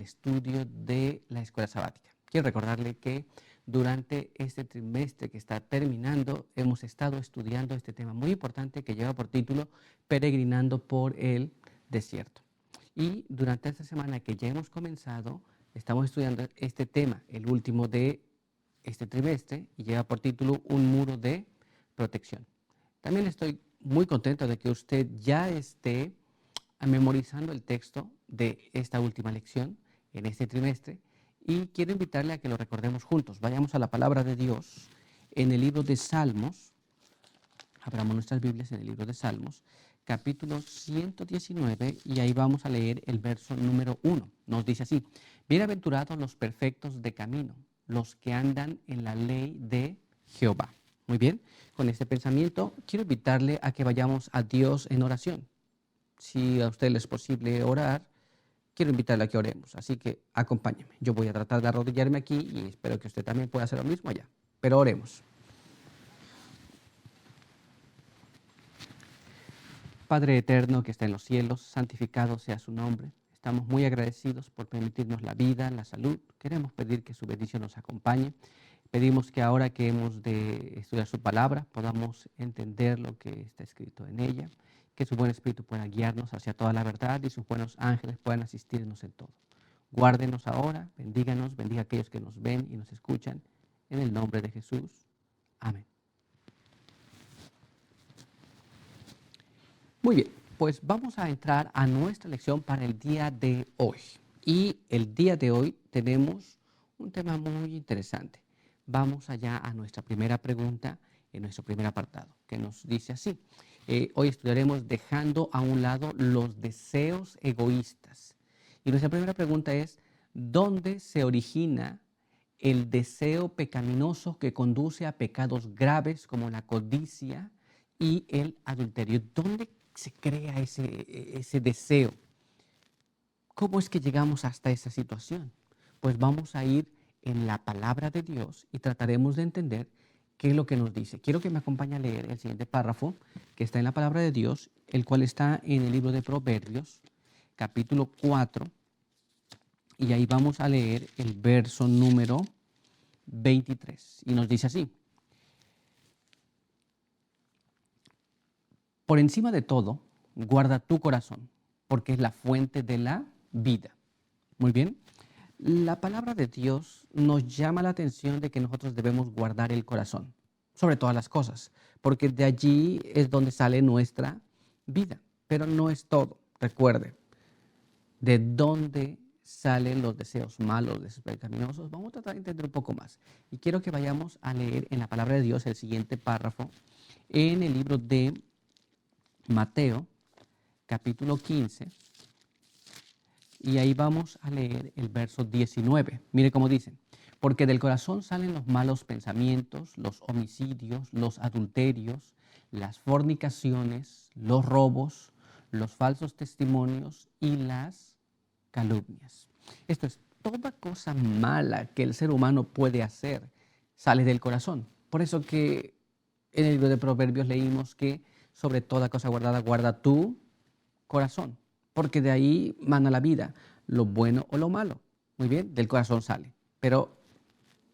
estudio de la escuela sabática. Quiero recordarle que durante este trimestre que está terminando hemos estado estudiando este tema muy importante que lleva por título Peregrinando por el desierto. Y durante esta semana que ya hemos comenzado, estamos estudiando este tema, el último de este trimestre, y lleva por título Un muro de protección. También estoy muy contento de que usted ya esté memorizando el texto de esta última lección en este trimestre y quiero invitarle a que lo recordemos juntos. Vayamos a la palabra de Dios en el libro de Salmos. Abramos nuestras Biblias en el libro de Salmos, capítulo 119, y ahí vamos a leer el verso número 1. Nos dice así: bienaventurados los perfectos de camino, los que andan en la ley de Jehová. Muy bien, con este pensamiento quiero invitarle a que vayamos a Dios en oración. Si a usted le es posible orar, quiero invitarle a que oremos. Así que acompáñeme. Yo voy a tratar de arrodillarme aquí y espero que usted también pueda hacer lo mismo allá. Pero oremos. Padre eterno que está en los cielos, santificado sea su nombre. Estamos muy agradecidos por permitirnos la vida, la salud. Queremos pedir que su bendición nos acompañe. Pedimos que ahora que hemos de estudiar su palabra, podamos entender lo que está escrito en ella, que su buen espíritu pueda guiarnos hacia toda la verdad y sus buenos ángeles puedan asistirnos en todo. Guárdenos ahora, bendíganos, bendiga a aquellos que nos ven y nos escuchan. En el nombre de Jesús. Amén. Muy bien, pues vamos a entrar a nuestra lección para el día de hoy. Y el día de hoy tenemos un tema muy interesante. Vamos allá a nuestra primera pregunta en nuestro primer apartado, que nos dice así. Hoy estudiaremos dejando a un lado los deseos egoístas. Y nuestra primera pregunta es: ¿dónde se origina el deseo pecaminoso que conduce a pecados graves como la codicia y el adulterio? ¿Dónde se crea ese deseo? ¿Cómo es que llegamos hasta esa situación? Pues vamos a ir en la palabra de Dios y trataremos de entender qué es lo que nos dice. Quiero que me acompañe a leer el siguiente párrafo que está en la palabra de Dios, el cual está en el libro de Proverbios, capítulo 4, y ahí vamos a leer el verso número 23. Y nos dice así: por encima de todo, guarda tu corazón, porque es la fuente de la vida. Muy bien. La palabra de Dios nos llama la atención de que nosotros debemos guardar el corazón, sobre todas las cosas, porque de allí es donde sale nuestra vida. Pero no es todo. Recuerde, de dónde salen los deseos malos, los deseos pecaminosos. Vamos a tratar de entender un poco más. Y quiero que vayamos a leer en la palabra de Dios el siguiente párrafo en el libro de Mateo, capítulo 15, y ahí vamos a leer el verso 19. Mire cómo dice: porque del corazón salen los malos pensamientos, los homicidios, los adulterios, las fornicaciones, los robos, los falsos testimonios y las calumnias. Esto es, toda cosa mala que el ser humano puede hacer sale del corazón. Por eso que en el libro de Proverbios leímos que sobre toda cosa guardada guarda tu corazón, porque de ahí mana la vida, lo bueno o lo malo. Muy bien, del corazón sale. Pero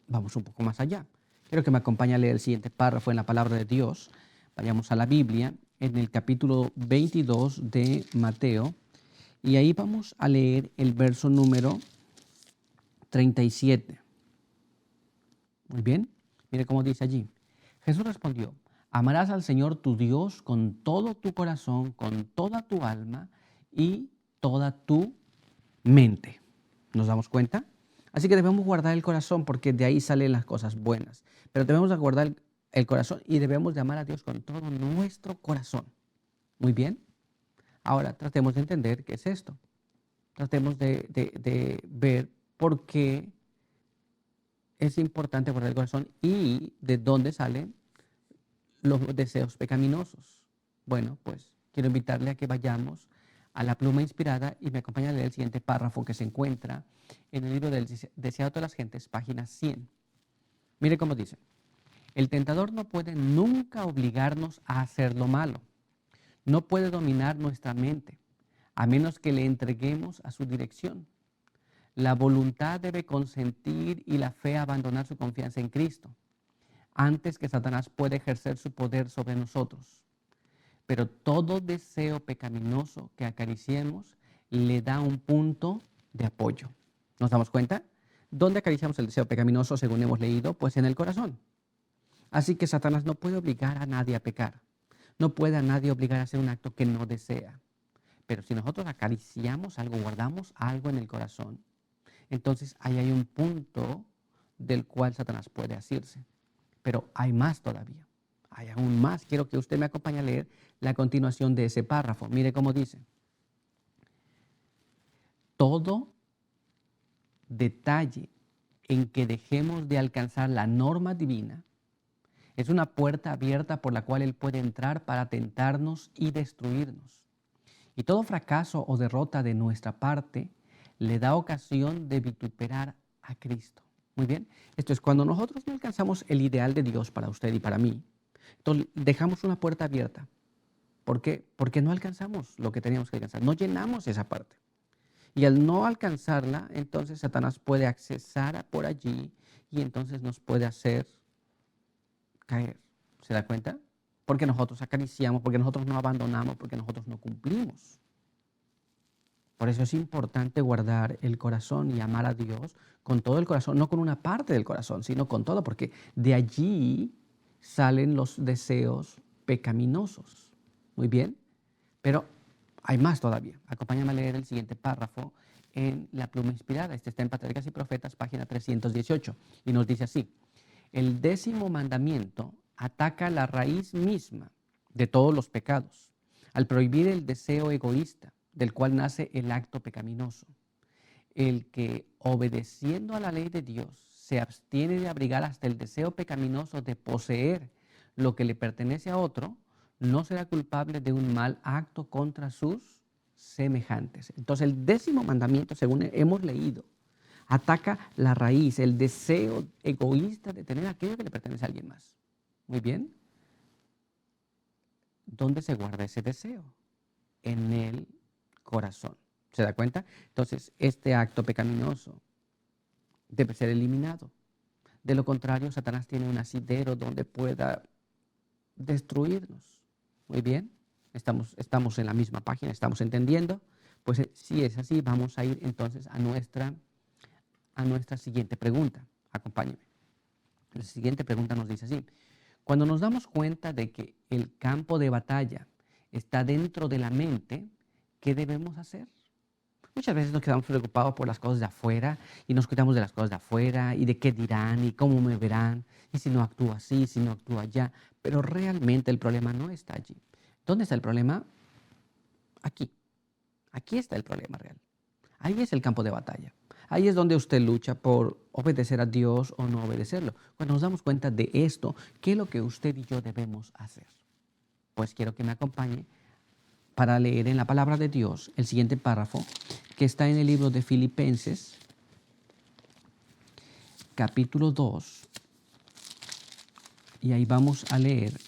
vamos un poco más allá. Quiero que me acompañe a leer el siguiente párrafo en la palabra de Dios. Vayamos a la Biblia, en el capítulo 22 de Mateo, y ahí vamos a leer el verso número 37. Muy bien, mire cómo dice allí. Jesús respondió: amarás al Señor tu Dios con todo tu corazón, con toda tu alma y toda tu mente. ¿Nos damos cuenta? Así que debemos guardar el corazón porque de ahí salen las cosas buenas. Pero debemos de guardar el corazón y debemos de amar a Dios con todo nuestro corazón. Muy bien. Ahora tratemos de entender qué es esto. Tratemos de ver por qué es importante guardar el corazón y de dónde salen los deseos pecaminosos. Bueno, pues quiero invitarle a que vayamos a la pluma inspirada y me acompañe a leer el siguiente párrafo que se encuentra en el libro del Deseado de las Gentes, página 100. Mire cómo dice: el tentador no puede nunca obligarnos a hacer lo malo. No puede dominar nuestra mente, a menos que le entreguemos a su dirección. La voluntad debe consentir y la fe abandonar su confianza en Cristo, antes que Satanás pueda ejercer su poder sobre nosotros. Pero todo deseo pecaminoso que acariciemos le da un punto de apoyo. ¿Nos damos cuenta? ¿Dónde acariciamos el deseo pecaminoso, según hemos leído? Pues en el corazón. Así que Satanás no puede obligar a nadie a pecar. No puede a nadie obligar a hacer un acto que no desea. Pero si nosotros acariciamos algo, guardamos algo en el corazón, entonces ahí hay un punto del cual Satanás puede asirse. Pero hay más todavía. Hay aún más. Quiero que usted me acompañe a leer la continuación de ese párrafo. Mire cómo dice. Todo detalle en que dejemos de alcanzar la norma divina es una puerta abierta por la cual Él puede entrar para tentarnos y destruirnos. Y todo fracaso o derrota de nuestra parte le da ocasión de vituperar a Cristo. Muy bien, esto es cuando nosotros no alcanzamos el ideal de Dios para usted y para mí. Entonces dejamos una puerta abierta. ¿Por qué? Porque no alcanzamos lo que teníamos que alcanzar, no llenamos esa parte. Y al no alcanzarla, entonces Satanás puede accesar por allí y entonces nos puede hacer caer. ¿Se da cuenta? Porque nosotros acariciamos, porque nosotros no abandonamos, porque nosotros no cumplimos. Por eso es importante guardar el corazón y amar a Dios con todo el corazón, no con una parte del corazón, sino con todo, porque de allí salen los deseos pecaminosos. Muy bien, pero hay más todavía. Acompáñame a leer el siguiente párrafo en La Pluma Inspirada. Este está en Patriarcas y Profetas, página 318, y nos dice así: el 10º mandamiento ataca la raíz misma de todos los pecados, al prohibir el deseo egoísta, del cual nace el acto pecaminoso. El que, obedeciendo a la ley de Dios, se abstiene de abrigar hasta el deseo pecaminoso de poseer lo que le pertenece a otro, no será culpable de un mal acto contra sus semejantes. Entonces, el 10º mandamiento, según hemos leído, ataca la raíz, el deseo egoísta de tener aquello que le pertenece a alguien más. Muy bien. ¿Dónde se guarda ese deseo? En el corazón. ¿Se da cuenta? Entonces, este acto pecaminoso debe ser eliminado. De lo contrario, Satanás tiene un asidero donde pueda destruirnos. Muy bien. Estamos en la misma página, estamos entendiendo. Pues si es así, vamos a ir entonces a nuestra siguiente pregunta. Acompáñeme. La siguiente pregunta nos dice así: cuando nos damos cuenta de que el campo de batalla está dentro de la mente, ¿qué debemos hacer? Muchas veces nos quedamos preocupados por las cosas de afuera y nos cuidamos de las cosas de afuera y de qué dirán y cómo me verán y si no actúo así, si no actúo allá. Pero realmente el problema no está allí. ¿Dónde está el problema? Aquí. Aquí está el problema real. Ahí es el campo de batalla. Ahí es donde usted lucha por obedecer a Dios o no obedecerlo. Cuando nos damos cuenta de esto, ¿qué es lo que usted y yo debemos hacer? Pues quiero que me acompañe para leer en la palabra de Dios el siguiente párrafo que está en el libro de Filipenses, capítulo 2, y ahí vamos a leer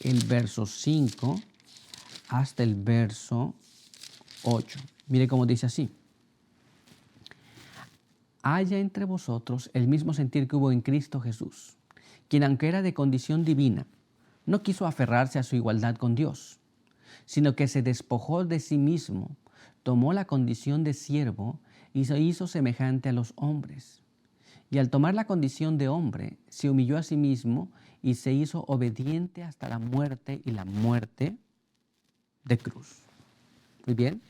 el verso 5 hasta el verso 8. Mire cómo dice así: haya entre vosotros el mismo sentir que hubo en Cristo Jesús, quien aunque era de condición divina, no quiso aferrarse a su igualdad con Dios, sino que se despojó de sí mismo, tomó la condición de siervo y se hizo semejante a los hombres. Y al tomar la condición de hombre, se humilló a sí mismo y se hizo obediente hasta la muerte y la muerte de cruz. Muy bien.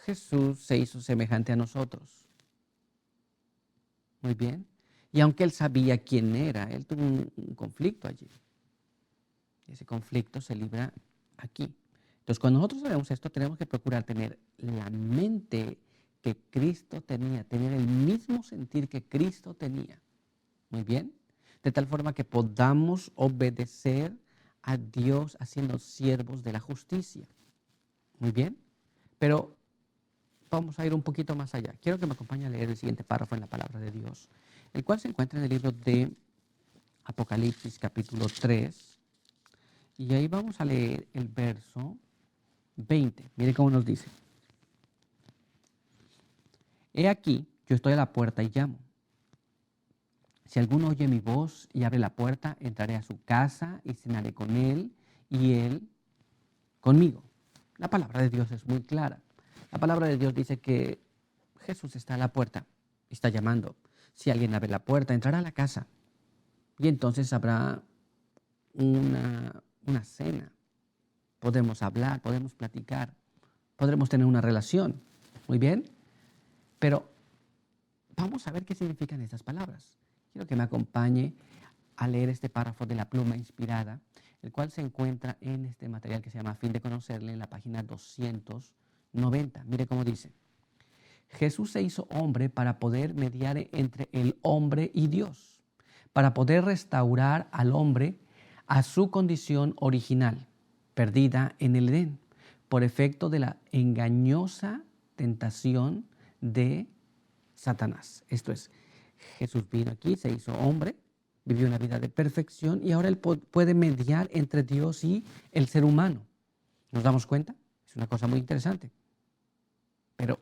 Jesús se hizo semejante a nosotros. Muy bien. Y aunque él sabía quién era, él tuvo un conflicto allí. Ese conflicto se libra aquí. Entonces, cuando nosotros sabemos esto, tenemos que procurar tener la mente que Cristo tenía, tener el mismo sentir que Cristo tenía. Muy bien. De tal forma que podamos obedecer a Dios haciendo siervos de la justicia. Muy bien. Pero vamos a ir un poquito más allá. Quiero que me acompañe a leer el siguiente párrafo en la palabra de Dios, el cual se encuentra en el libro de Apocalipsis, capítulo 3. Y ahí vamos a leer el verso 20. Mire cómo nos dice: He aquí, yo estoy a la puerta y llamo. Si alguno oye mi voz y abre la puerta, entraré a su casa y cenaré con él y él conmigo. La palabra de Dios es muy clara. La palabra de Dios dice que Jesús está a la puerta y está llamando. Si alguien abre la puerta, entrará a la casa y entonces habrá una cena. Podemos hablar, podemos platicar, podremos tener una relación. Muy bien, pero vamos a ver qué significan estas palabras. Quiero que me acompañe a leer este párrafo de la pluma inspirada, el cual se encuentra en este material que se llama A fin de conocerle, en la página 290. Mire cómo dice. Jesús se hizo hombre para poder mediar entre el hombre y Dios, para poder restaurar al hombre a su condición original, perdida en el Edén, por efecto de la engañosa tentación de Satanás. Esto es, Jesús vino aquí, se hizo hombre, vivió una vida de perfección y ahora él puede mediar entre Dios y el ser humano. ¿Nos damos cuenta? Es una cosa muy interesante. Pero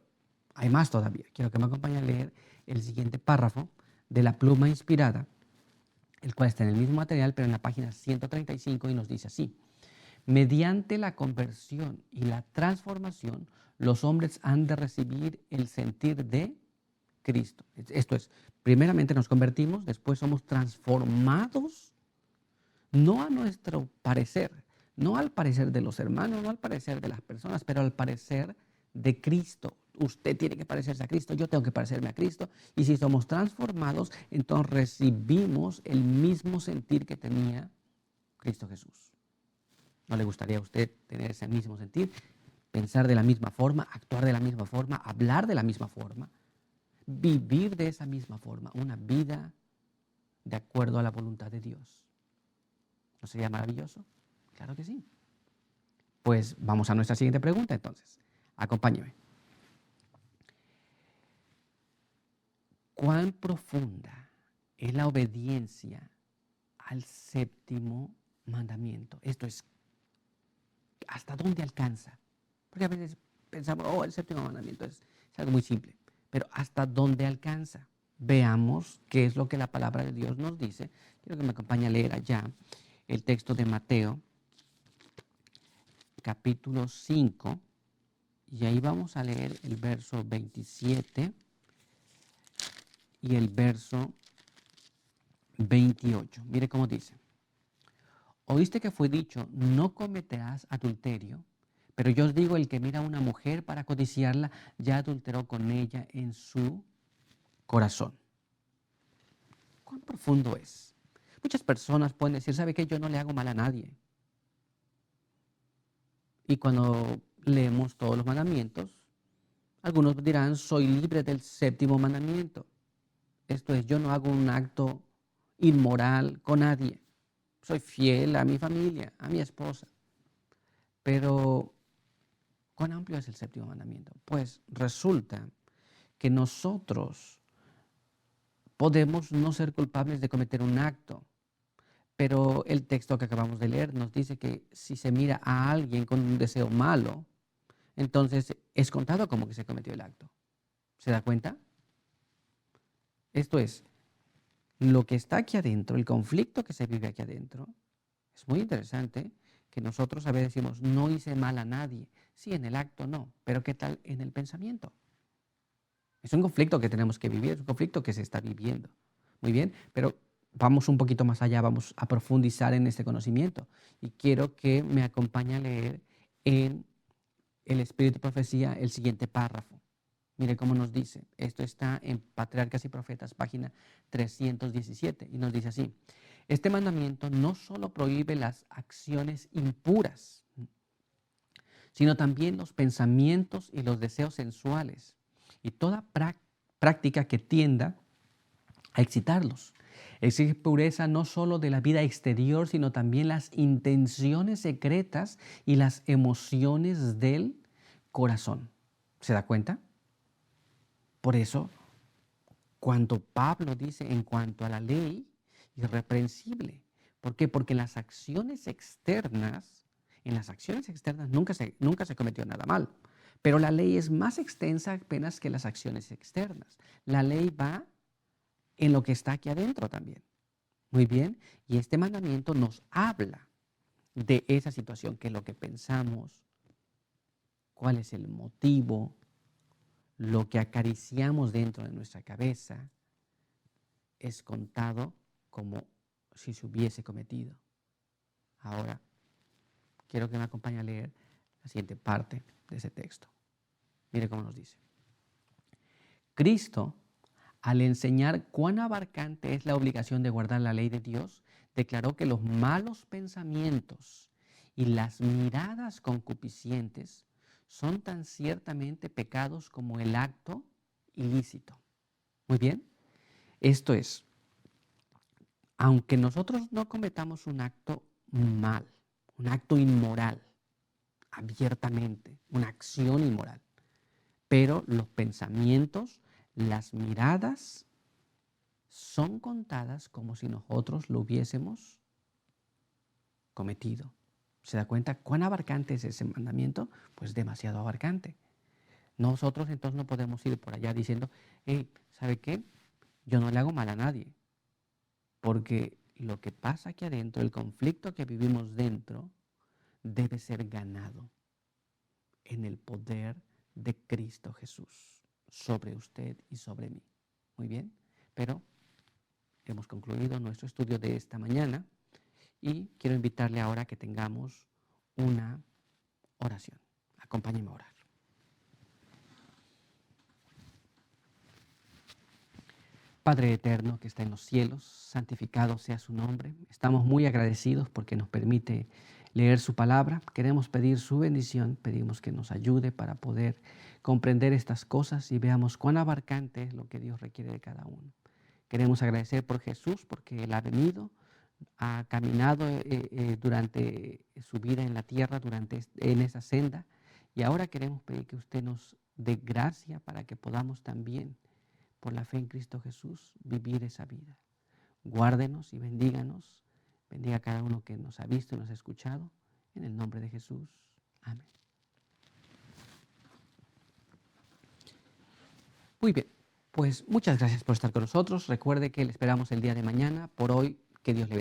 hay más todavía. Quiero que me acompañe a leer el siguiente párrafo de la pluma inspirada, el cual está en el mismo material, pero en la página 135 y nos dice así. Mediante la conversión y la transformación, los hombres han de recibir el sentir de Cristo. Esto es, primeramente nos convertimos, después somos transformados, no a nuestro parecer, no al parecer de los hermanos, no al parecer de las personas, pero al parecer de Cristo. Usted tiene que parecerse a Cristo, yo tengo que parecerme a Cristo. Y si somos transformados, entonces recibimos el mismo sentir que tenía Cristo Jesús. ¿No le gustaría a usted tener ese mismo sentir? Pensar de la misma forma, actuar de la misma forma, hablar de la misma forma, vivir de esa misma forma, una vida de acuerdo a la voluntad de Dios. ¿No sería maravilloso? Claro que sí. Pues vamos a nuestra siguiente pregunta entonces. Acompáñeme. ¿Cuán profunda es la obediencia al séptimo mandamiento? Esto es, ¿hasta dónde alcanza? Porque a veces pensamos, el séptimo mandamiento es algo muy simple, pero ¿hasta dónde alcanza? Veamos qué es lo que la palabra de Dios nos dice. Quiero que me acompañe a leer allá el texto de Mateo, capítulo 5, y ahí vamos a leer el verso 27 y el verso 28. Mire cómo dice. Oíste que fue dicho, no cometerás adulterio, pero yo os digo, el que mira a una mujer para codiciarla, ya adulteró con ella en su corazón. ¿Cuán profundo es? Muchas personas pueden decir, ¿sabe qué? Yo no le hago mal a nadie. Y cuando leemos todos los mandamientos, algunos dirán, soy libre del séptimo mandamiento. Esto es, yo no hago un acto inmoral con nadie. Soy fiel a mi familia, a mi esposa. Pero, ¿cuán amplio es el séptimo mandamiento? Pues resulta que nosotros podemos no ser culpables de cometer un acto, pero el texto que acabamos de leer nos dice que si se mira a alguien con un deseo malo, entonces es contado como que se cometió el acto. ¿Se da cuenta? Esto es, lo que está aquí adentro, el conflicto que se vive aquí adentro, es muy interesante que nosotros a veces decimos, no hice mal a nadie. Sí, en el acto no, pero ¿qué tal en el pensamiento? Es un conflicto que tenemos que vivir, es un conflicto que se está viviendo. Muy bien, pero vamos un poquito más allá, vamos a profundizar en este conocimiento. Y quiero que me acompañe a leer en el Espíritu de Profecía el siguiente párrafo. Mire cómo nos dice. Esto está en Patriarcas y Profetas, página 317, y nos dice así. Este mandamiento no solo prohíbe las acciones impuras, sino también los pensamientos y los deseos sensuales y toda práctica que tienda a excitarlos. Exige pureza no solo de la vida exterior, sino también las intenciones secretas y las emociones del corazón. ¿Se da cuenta? Por eso, cuando Pablo dice en cuanto a la ley, irreprensible. ¿Por qué? Porque en las acciones externas nunca se cometió nada mal. Pero la ley es más extensa apenas que las acciones externas. La ley va en lo que está aquí adentro también. Muy bien. Y este mandamiento nos habla de esa situación, qué es lo que pensamos, cuál es el motivo, lo que acariciamos dentro de nuestra cabeza, es contado como si se hubiese cometido. Ahora, quiero que me acompañe a leer la siguiente parte de ese texto. Mire cómo nos dice. Cristo, al enseñar cuán abarcante es la obligación de guardar la ley de Dios, declaró que los malos pensamientos y las miradas concupiscientes son tan ciertamente pecados como el acto ilícito. Muy bien. Esto es, aunque nosotros no cometamos un acto mal, un acto inmoral, abiertamente, una acción inmoral, pero los pensamientos, las miradas son contadas como si nosotros lo hubiésemos cometido. ¿Se da cuenta cuán abarcante es ese mandamiento? Pues demasiado abarcante. Nosotros entonces no podemos ir por allá diciendo, hey, ¿sabe qué? Yo no le hago mal a nadie. Porque lo que pasa aquí adentro, el conflicto que vivimos dentro, debe ser ganado en el poder de Cristo Jesús sobre usted y sobre mí. Muy bien, pero hemos concluido nuestro estudio de esta mañana y quiero invitarle ahora a que tengamos una oración. Acompáñeme a orar. Padre eterno que está en los cielos, santificado sea su nombre. Estamos muy agradecidos porque nos permite leer su palabra. Queremos pedir su bendición, pedimos que nos ayude para poder comprender estas cosas y veamos cuán abarcante es lo que Dios requiere de cada uno. Queremos agradecer por Jesús porque Él ha venido, ha caminado durante su vida en la tierra, en esa senda, y ahora queremos pedir que usted nos dé gracia para que podamos también, por la fe en Cristo Jesús, vivir esa vida. Guárdenos y bendíganos. Bendiga a cada uno que nos ha visto y nos ha escuchado. En el nombre de Jesús. Amén. Muy bien, pues muchas gracias por estar con nosotros. Recuerde que le esperamos el día de mañana. Por hoy, que Dios le bendiga.